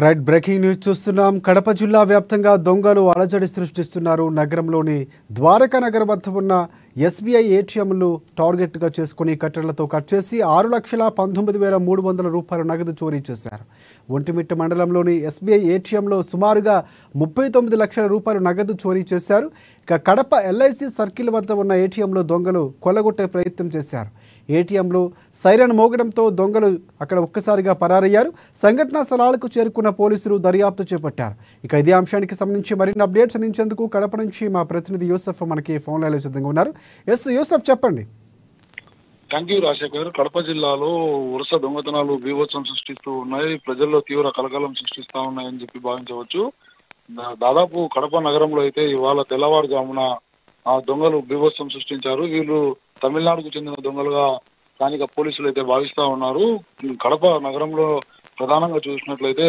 Right breaking news చూస్తున్నాం. కడప జిల్లా వ్యాప్తంగా దొంగలు అలజడి సృష్టిస్తున్నారు. నగరంలోని ద్వారకా నగర్ వద్ద ఉన్న ఎస్బీఐ ఏటీఎంలు టార్గెట్గా చేసుకుని కట్టెలతో కట్ చేసి 6,19,300 రూపాయల నగదు చోరీ చేశారు. ఒంటిమిట్ట మండలంలోని ఎస్బీఐ ఏటీఎంలో సుమారుగా 39 లక్షల రూపాయల నగదు చోరీ చేశారు. ఇక కడప ఎల్ఐసి సర్కిల్ వద్ద ఉన్న ఏటీఎంలో దొంగలు కొల్లగొట్టే ప్రయత్నం చేశారు. ఏటీఎంలో సైరన్ మోగడంతో దొంగలు అక్కడ ఒక్కసారిగా పరారయ్యారు. సంఘటనా స్థలాలకు చేరుకున్న పోలీసులు దర్యాప్తు చేపట్టారు. ఇక ఇదే అంశానికి సంబంధించి మరిన్ని అప్డేట్స్ అందించేందుకు కడప నుంచి మా ప్రతినిధి యూసఫ్ మనకి ఫోన్ లైన్లో సిద్ధంగా ఉన్నారు. యూసఫ్ చెప్పండి. Thank you Rajasekhar. కడప జిల్లాలో వరుస దొంగతనాలు బీభత్సం సృష్టిస్తూ ఉన్నాయి. ప్రజల్లో తీవ్ర కలకలం సృష్టిస్తా ఉన్నాయని చెప్పి భావించవచ్చు. దాదాపు కడప నగరంలో అయితే ఇవాళ తెల్లవారుజామున ఆ దొంగలు బీభత్సం సృష్టించారు. వీళ్ళు తమిళనాడుకు చెందిన దొంగలుగా స్థానిక పోలీసులు అయితే భావిస్తా ఉన్నారు. కడప నగరంలో ప్రధానంగా చూసినట్లయితే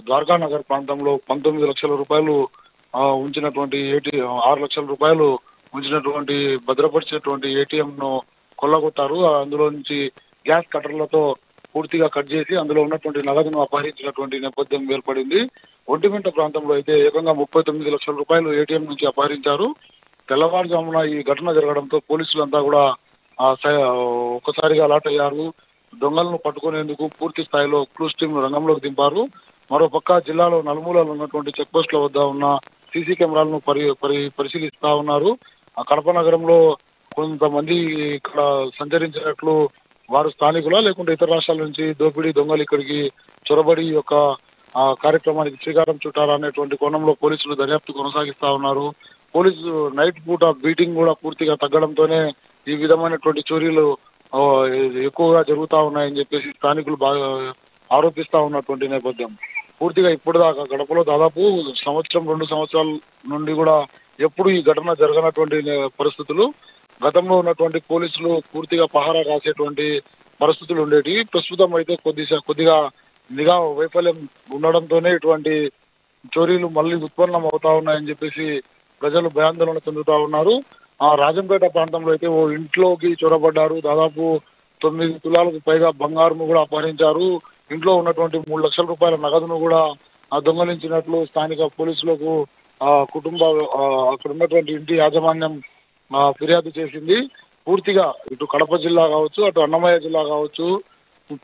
ద్వారకా నగర్ ప్రాంతంలో 19 లక్షల రూపాయలు ఉంచినటువంటి 6 లక్షల రూపాయలు ఉంచినటువంటి భద్రపరిచినటువంటి ఏటీఎం ను కొల్లగొట్టారు. అందులో నుంచి గ్యాస్ కట్టర్లతో పూర్తిగా కట్ చేసి అందులో ఉన్నటువంటి నగదును అపహరించినటువంటి నేపథ్యం ఏర్పడింది. ఒంటిమిట్ట ప్రాంతంలో అయితే ఏకంగా 39 లక్షల రూపాయలు ఏటీఎం నుంచి అపహరించారు. తెల్లవారుజామున ఈ ఘటన జరగడంతో పోలీసులంతా కూడా ఒక్కసారిగా అలర్ట్ అయ్యారు. దొంగలను పట్టుకునేందుకు పూర్తి స్థాయిలో క్లూస్ టీమ్ రంగంలోకి దింపారు. మరోపక్క జిల్లాలో నలుమూలలు ఉన్నటువంటి చెక్ పోస్టుల వద్ద ఉన్న సీసీ కెమెరాలను పరిశీలిస్తా ఉన్నారు. కడప నగరంలో కొంతమంది ఇక్కడ సంచరించినట్లు వారు స్థానికులా లేకుంటే ఇతర రాష్ట్రాల నుంచి దోపిడీ దొంగలు ఇక్కడికి చొరబడి యొక్క కార్యక్రమానికి శ్రీకారం చుట్టారా అనేటువంటి కోణంలో పోలీసులు దర్యాప్తు కొనసాగిస్తా ఉన్నారు. పోలీసు నైట్ పూట బీటింగ్ కూడా పూర్తిగా తగ్గడంతోనే ఈ విధమైనటువంటి చోరీలు ఎక్కువగా జరుగుతా ఉన్నాయని చెప్పేసి స్థానికులు బాగా ఆరోపిస్తా ఉన్నటువంటి నేపథ్యం. పూర్తిగా ఇప్పటిదాకా గడపలో దాదాపు 1-2 సంవత్సరాల నుండి కూడా ఎప్పుడు ఈ ఘటన జరగనటువంటి పరిస్థితులు. గతంలో ఉన్నటువంటి పోలీసులు పూర్తిగా పహారా రాసేటువంటి పరిస్థితులు ఉండేవి. ప్రస్తుతం అయితే కొద్దిగా నిఘా వైఫల్యం ఉండడంతోనే ఇటువంటి చోరీలు మళ్ళీ ఉత్పన్నం అవుతా ఉన్నాయని చెప్పేసి ప్రజలు భయాందోళన చెందుతా ఉన్నారు. రాజంపేట ప్రాంతంలో అయితే ఓ ఇంట్లోకి చొరబడ్డారు. దాదాపు 9 తులాలకు పైగా బంగారును కూడా అపహరించారు. ఇంట్లో ఉన్నటువంటి 3 లక్షల రూపాయల నగదును కూడా దొంగలించినట్లు స్థానిక పోలీసులకు కుటుంబ అక్కడ ఉన్నటువంటి ఇంటి యాజమాన్యం ఫిర్యాదు చేసింది. పూర్తిగా ఇటు కడప జిల్లా కావచ్చు, అటు అన్నమయ్య జిల్లా కావచ్చు,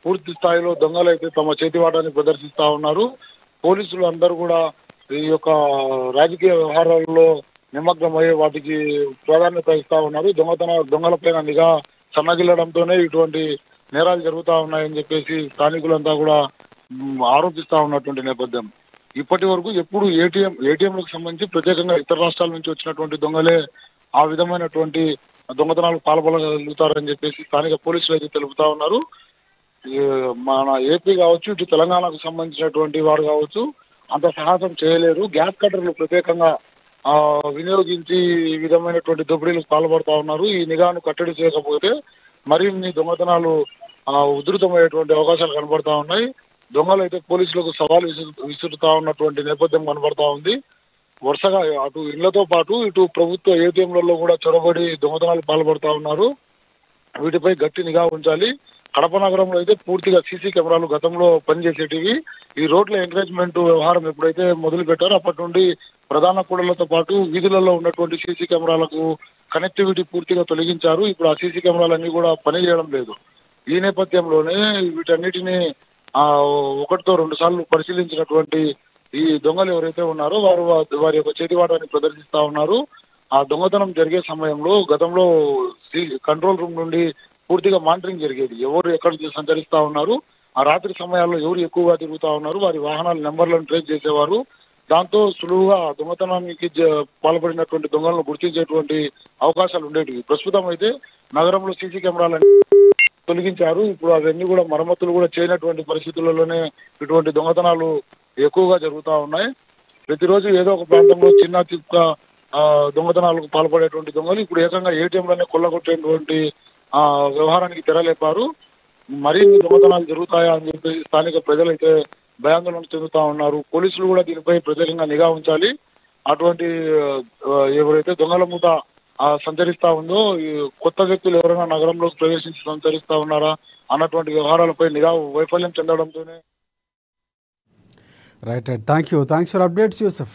పూర్తి స్థాయిలో దొంగలు అయితే తమ చేతివాటాన్ని ప్రదర్శిస్తా ఉన్నారు. పోలీసులు అందరూ కూడా ఈ యొక్క రాజకీయ వ్యవహారాల్లో నిమగ్నమయ్యే వాటికి ప్రాధాన్యత ఇస్తా ఉన్నారు. దొంగలపైన నిఘా సన్నగిల్లడంతోనే ఇటువంటి నేరాలు జరుగుతా ఉన్నాయని చెప్పేసి స్థానికులంతా కూడా ఆరోపిస్తా ఉన్నటువంటి నేపథ్యం. ఇప్పటి వరకు ఎప్పుడు ఏటీఎంలకు సంబంధించి ప్రత్యేకంగా ఇతర రాష్ట్రాల నుంచి వచ్చినటువంటి దొంగలే ఆ విధమైనటువంటి దొంగతనాలు పాల్పడగలుగుతారని చెప్పేసి స్థానిక పోలీసులు అయితే తెలుపుతా ఉన్నారు. మన ఏపీ కావచ్చు, ఇటు తెలంగాణకు సంబంధించినటువంటి వారు కావచ్చు అంత సాహసం చేయలేరు. గ్యాస్ కట్టర్లు ప్రత్యేకంగా వినియోగించి ఈ విధమైనటువంటి దోపిడీలకు పాల్పడుతా ఉన్నారు. ఈ నిఘాను కట్టడి చేయకపోతే మరిన్ని దొంగతనాలు ఉధృతమయ్యేటువంటి అవకాశాలు కనబడతా ఉన్నాయి. దొంగలు అయితే పోలీసులకు సవాల్ విసురుతా ఉన్నటువంటి నేపథ్యం కనబడతా ఉంది. వరుసగా అటు ఇళ్లతో పాటు ఇటు ప్రభుత్వ ఏటీఎంలలో కూడా చొరబడి దొంగతనాలు పాల్పడుతా ఉన్నారు. వీటిపై గట్టి నిఘా ఉంచాలి. కడప నగరంలో అయితే పూర్తిగా సీసీ కెమెరాలు గతంలో పనిచేసేటివి. ఈ రోడ్ల ఎంకరేజ్మెంట్ వ్యవహారం ఎప్పుడైతే మొదలు పెట్టారో అప్పటి నుండి ప్రధాన కూడళ్లతో పాటు వీధులలో ఉన్నటువంటి సీసీ కెమెరాలకు కనెక్టివిటీ పూర్తిగా తొలగించారు. ఇప్పుడు ఆ సీసీ కెమెరాలన్నీ కూడా పనిచేయడం లేదు. ఈ నేపథ్యంలోనే వీటన్నిటిని 1-2 సార్లు పరిశీలించినటువంటి ఈ దొంగలు ఎవరైతే ఉన్నారో వారి యొక్క చేతివాటాన్ని ప్రదర్శిస్తా ఉన్నారు. ఆ దొంగతనం జరిగే సమయంలో గతంలో కంట్రోల్ రూమ్ నుండి పూర్తిగా మానిటరింగ్ జరిగేది. ఎవరు ఎక్కడ సంచరిస్తా ఉన్నారు, ఆ రాత్రి సమయాల్లో ఎవరు ఎక్కువగా తిరుగుతా ఉన్నారు, వారి వాహనాల నెంబర్లను ట్రేస్ చేసేవారు. దాంతో సులువుగా దొంగతనానికి పాల్పడినటువంటి దొంగలను గుర్తించేటువంటి అవకాశాలు ఉండేటివి. ప్రస్తుతం అయితే నగరంలో సీసీ కెమెరాలను తొలగించారు. ఇప్పుడు అవన్నీ కూడా మరమ్మతులు కూడా చేయనటువంటి పరిస్థితులలోనే ఇటువంటి దొంగతనాలు ఎక్కువగా జరుగుతూ ఉన్నాయి. ప్రతిరోజు ఏదో ఒక ప్రాంతంలో చిన్న చిక్క దొంగతనాలకు పాల్పడేటువంటి దొంగలు ఇప్పుడు ఏకంగా ఏటీఎంలోనే కొల్లగొట్టేటువంటి వ్యవహారానికి తెరలేపారు. మరిన్ని దొంగతనాలు జరుగుతాయా అని చెప్పేసి స్థానిక ప్రజలైతే భయాందోళన చెందుతా ఉన్నారు. పోలీసులు కూడా దీనిపై ప్రత్యేకంగా నిఘా ఉంచాలి. అటువంటి ఎవరైతే దొంగల మూట సంచరిస్తా ఉందో కొత్త వ్యక్తులు ఎవరైనా నగరంలోకి ప్రవేశించి సంచరిస్తా ఉన్నారా అన్నటువంటి వ్యవహారాలపై నిఘా వైఫల్యం చెందడంతోనే right thank you thanks for updates Yusuf.